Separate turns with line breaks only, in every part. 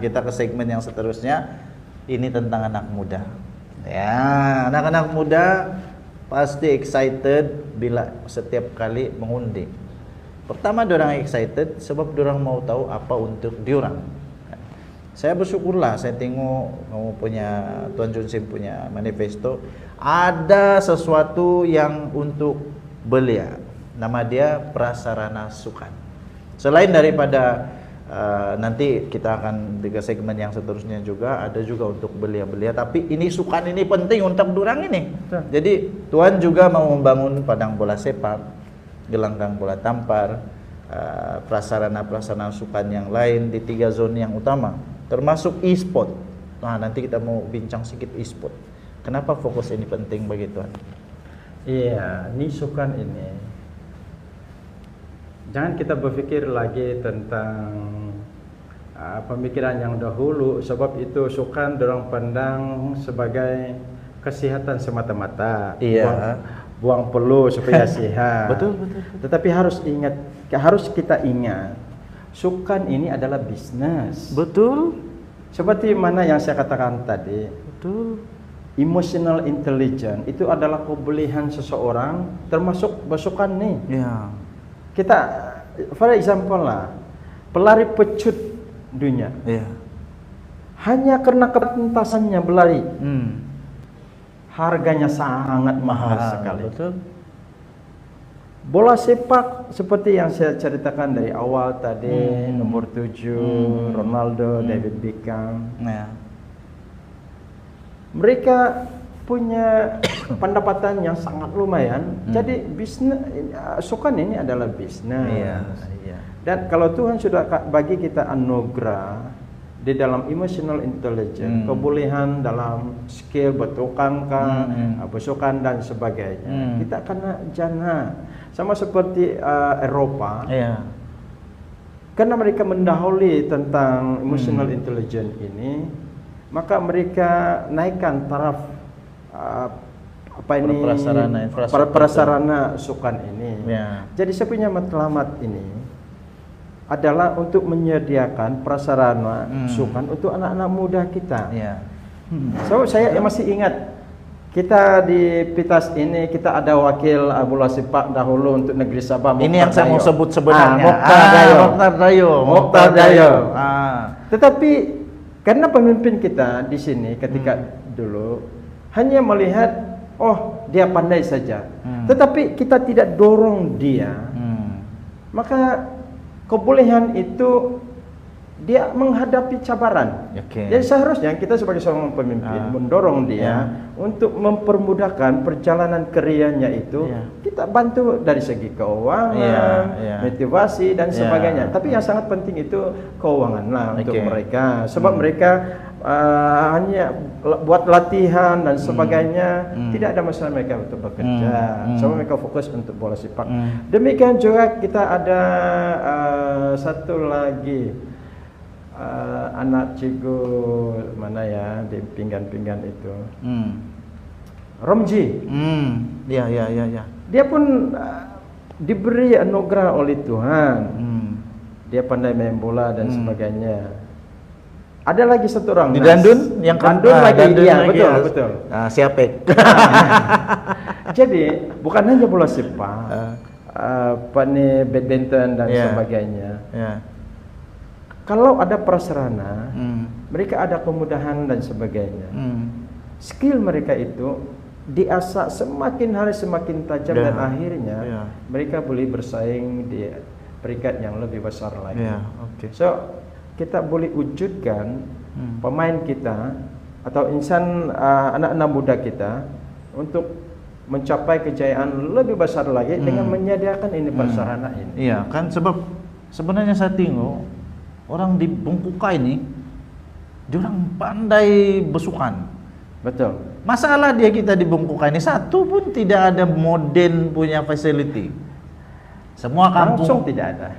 kita ke segmen yang seterusnya. Ini tentang anak muda. Ya, anak-anak muda pasti excited bila setiap kali mengundi. Pertama, dorang excited sebab dorang mau tahu apa untuk diorang. Saya bersyukurlah, saya tengok kamu punya, Tuan Chun Sim punya manifesto, ada sesuatu yang untuk belia. Nama dia prasarana sukan. Selain daripada nanti kita akan di segmen yang seterusnya juga ada juga untuk belia-belia, tapi ini sukan ini penting untuk dorang ini. Jadi Tuan juga mau membangun padang bola sepak, gelanggang bola tampar, prasarana-prasarana sukan yang lain di 3 zona yang utama, termasuk e-sport. Nah, nanti kita mau bincang sedikit e-sport. Kenapa fokus ini penting bagi Tuan?
Iya, ini sukan ini. Jangan kita berpikir lagi tentang pemikiran yang dahulu, sebab itu sukan dorang pandang sebagai kesehatan semata-mata.
Iya.
Buang peluh supaya sehat.
Betul.
Tetapi harus kita ingat, sukan ini adalah bisnis.
Betul.
Seperti mana yang saya katakan tadi.
Betul.
Emotional intelligence itu adalah kebolehan seseorang, termasuk bersukan nih.
Ya.
Kita, for example lah, pelari pecut dunia.
Ya.
Hanya karena ketentasannya berlari, harganya sangat mahal sekali.
Betul.
Bola sepak seperti yang saya ceritakan dari awal tadi, nomor 7, Ronaldo, David Beckham.
Ya.
Mereka punya pendapatan yang sangat lumayan. Jadi bisnis sukan ini adalah bisnis.
Iya.
Dan kalau Tuhan sudah bagi kita anugerah di dalam emotional intelligence, kebolehan dalam skill bertukang, bersukan dan sebagainya, kita kena jana. Sama seperti Eropa.
Iya.
Karena mereka mendahului tentang emotional intelligence ini, maka mereka naikkan taraf prasarana sukan ini.
Ya.
Jadi saya punya matlamat ini adalah untuk menyediakan prasarana sukan untuk anak-anak muda kita.
Ya.
So saya masih ingat kita di Pitas ini kita ada wakil bola sepak dahulu untuk negeri Sabah.
Ini yang saya mau sebut sebenarnya.
Mokhtar Dayo. Tetapi karena pemimpin kita di sini ketika dulu hanya melihat, oh dia pandai saja, tetapi kita tidak dorong dia, maka kebolehan itu dia menghadapi cabaran. Jadi seharusnya kita sebagai seorang pemimpin mendorong dia untuk mempermudahkan perjalanan karirnya itu. Kita bantu dari segi keuangan, motivasi dan sebagainya. Tapi yang sangat penting itu keuangan lah untuk mereka, sebab mereka hanya buat latihan dan sebagainya, tidak ada masalah mereka untuk bekerja. Sebab mereka fokus untuk bola sepak. Demikian juga kita ada satu lagi anak cikgu mana ya di pinggan-pinggan itu, Romji.
Ya.
Dia pun diberi anugerah oleh Tuhan. Dia pandai main bola dan sebagainya. Ada lagi satu orang
di Dandun yang
Dandun lagi, iya,
lagi
betul.
Siapa?
Jadi bukan hanya bola sepak, badminton dan sebagainya. Kalau ada prasarana, mereka ada kemudahan dan sebagainya. Skill mereka itu diasah semakin hari semakin tajam dan akhirnya mereka boleh bersaing di peringkat yang lebih besar lagi. So kita boleh wujudkan pemain kita atau insan anak-anak muda kita untuk mencapai kejayaan lebih besar lagi dengan menyediakan ini prasarana ini.
Iya, kan sebab sebenarnya saya tengok orang di Bengkuka ini, diorang pandai besukan.
Betul.
Masalah kita di Bengkuka ini satu pun tidak ada modern punya facility. Semua kampung
langsung tidak ada.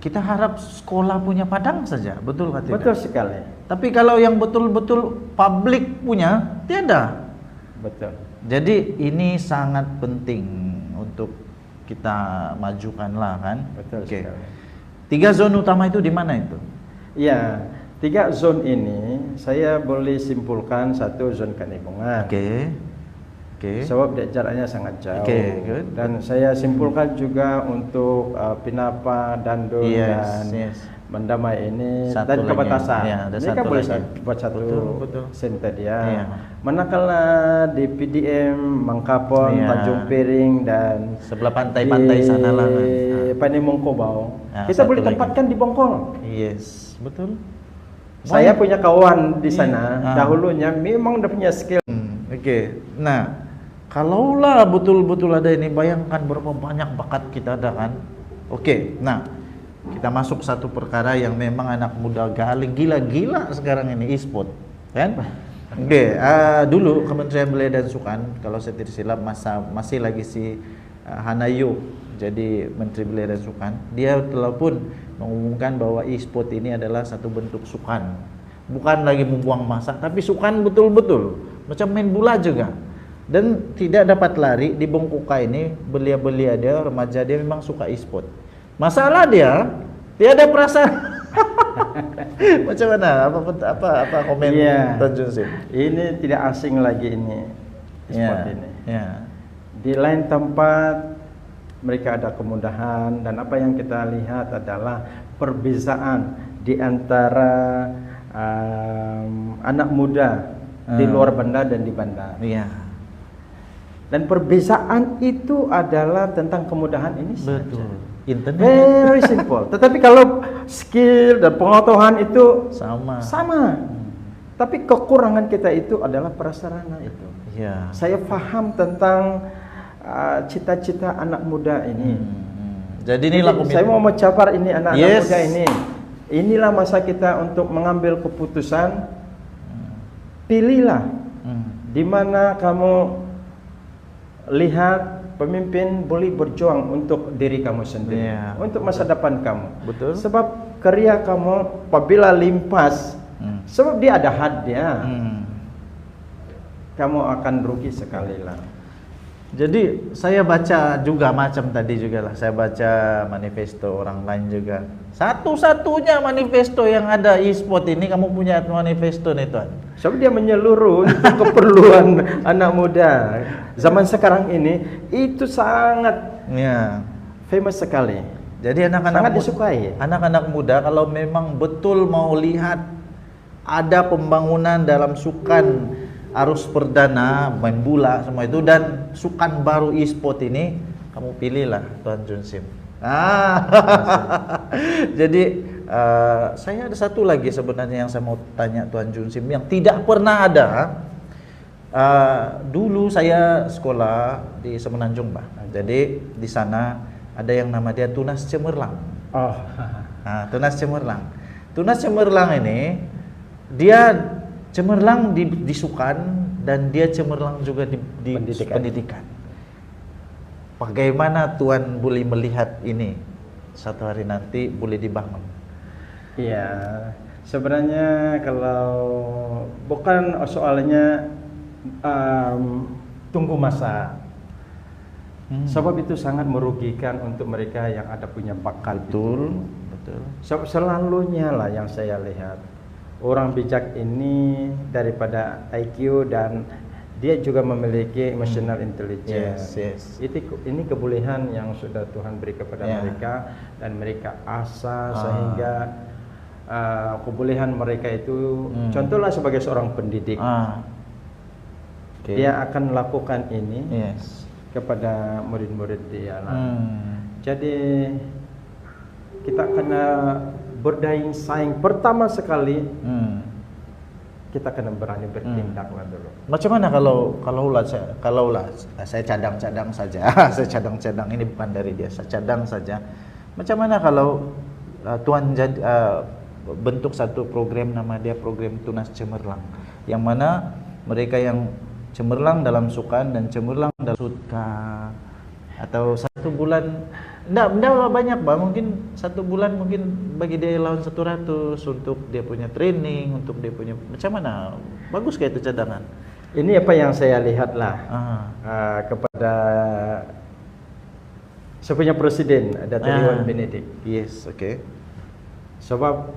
Kita harap sekolah punya padang saja, betul kan?
Betul sekali.
Tapi kalau yang betul-betul publik punya, tiada.
Betul.
Jadi ini sangat penting untuk kita majukan lah kan.
Betul sekali.
3 zona utama itu di mana itu?
Iya, 3 zone ini saya boleh simpulkan satu zone Kanimbungan.
Oke. Oke.
Sebab jaraknya sangat jauh.
Oke, good.
Dan saya simpulkan juga untuk Pinapa, Dandun dan Mandamai ini
satu
dan Kebatasan.
Ya, ada
Mereka
satu
boleh
lagi.
buat satu
Betul.
center dia.
Iya.
Manakala di PDM, Mangkapon,
Iya.
Tanjung Piring dan
Sebelah pantai-pantai sana lah.
Panemongkobau.
Ya,
Kita
satu
boleh
lagi.
tempatkan di Bongkol.
Yes, betul.
Saya punya kawan di
Iya.
sana. Dahulunya memang udah punya skill.
Oke. Nah, kalaulah betul-betul ada ini, bayangkan berapa banyak bakat kita ada kan. Oke. Nah, kita masuk satu perkara yang memang anak muda gila-gila sekarang ini, e-sport, kan? Oke. Dulu Kementerian Belia dan Sukan, kalau saya tidak silap masih lagi si Hanayo jadi Menteri Belia dan Sukan. Dia telah pun mengumumkan bahwa e-sport ini adalah satu bentuk sukan, bukan lagi membuang masa, tapi sukan betul-betul, macam main bola juga. Dan tidak dapat lari di Bongkoka ini, belia-belia dia, remaja dia memang suka e-sport. Masalah dia tiada perasaan. Macam mana? Apa komen Tuan Junsim?
Ini tidak asing lagi ini e-sport ini.
Yeah.
Di lain tempat mereka ada kemudahan, dan apa yang kita lihat adalah perbezaan di antara anak muda di luar bandar dan di bandar.
Iya.
Dan perbezaan itu adalah tentang kemudahan ini saja.
Betul. Internet.
Very simple. Tetapi kalau skill dan pengetahuan itu sama. Tapi kekurangan kita itu adalah prasarana itu.
Iya.
Saya paham tentang cita-cita anak muda ini.
Jadi inilah
saya mau mencapar ini anak-anak muda ini. Inilah masa kita untuk mengambil keputusan. Pilihlah di mana kamu lihat pemimpin boleh berjuang untuk diri kamu sendiri, untuk masa depan kamu.
Betul.
Sebab karya kamu apabila limpas, sebab dia ada hadnya, kamu akan rugi sekali lah.
Jadi saya baca juga macam tadi juga lah. Saya baca manifesto orang lain juga. Satu-satunya manifesto yang ada e-sport ini, kamu punya manifesto nih Tuan.
Sebab dia menyeluruh untuk keperluan anak muda. Zaman sekarang ini itu sangat famous sekali.
Jadi anak-anak
sangat disukai.
Anak-anak muda kalau memang betul mau lihat ada pembangunan dalam sukan arus perdana, main bola semua itu, dan sukan baru e-sport ini, kamu pilihlah Tuan Junsim. Jadi saya ada satu lagi sebenarnya yang saya mau tanya Tuan Junsim yang tidak pernah ada. Dulu saya sekolah di Semenanjung, Pak. Jadi di sana ada yang nama dia Tunas Cemerlang. Tunas Cemerlang. Tunas Cemerlang ini dia cemerlang di sukan dan dia cemerlang juga di pendidikan. Bagaimana Tuan boleh melihat ini satu hari nanti boleh dibangun?
Iya, sebenarnya kalau bukan soalnya tunggu masa. Sebab itu sangat merugikan untuk mereka yang ada punya bakat.
Betul.
Selalunya lah yang saya lihat. Orang bijak ini daripada IQ dan dia juga memiliki emotional intelligence. Ini kebolehan yang sudah Tuhan beri kepada mereka, dan mereka asah sehingga kebolehan mereka itu, contohlah sebagai seorang pendidik, dia akan lakukan ini kepada murid-murid dia. Jadi kita kena berdaying saing. Pertama sekali kita kena berani bertindak lah dulu.
Macam mana kalau saya cadang-cadang saja. Saya cadang-cadang, ini bukan dari dia, saya cadang saja. Macam mana kalau Tuan bentuk satu program, nama dia program Tunas Cemerlang, yang mana mereka yang cemerlang dalam sukan dan cemerlang dalam sutka, atau 1 bulan enggak banyak Bang, mungkin 1 bulan mungkin bagi dia lawan 100 untuk dia punya training, untuk dia punya, macam mana? Bagus kayak itu cadangan.
Ini apa yang saya lihat lah kepada saya punya presiden, Datuk Iwan Benedik.
Yes, okay.
Sebab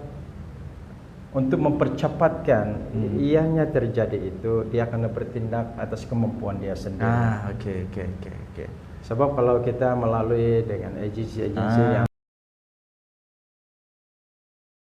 untuk mempercepatkan ianya terjadi itu, dia akan bertindak atas kemampuan dia sendiri.
Oke.
Sebab kalau kita melalui dengan agensi-agensi yang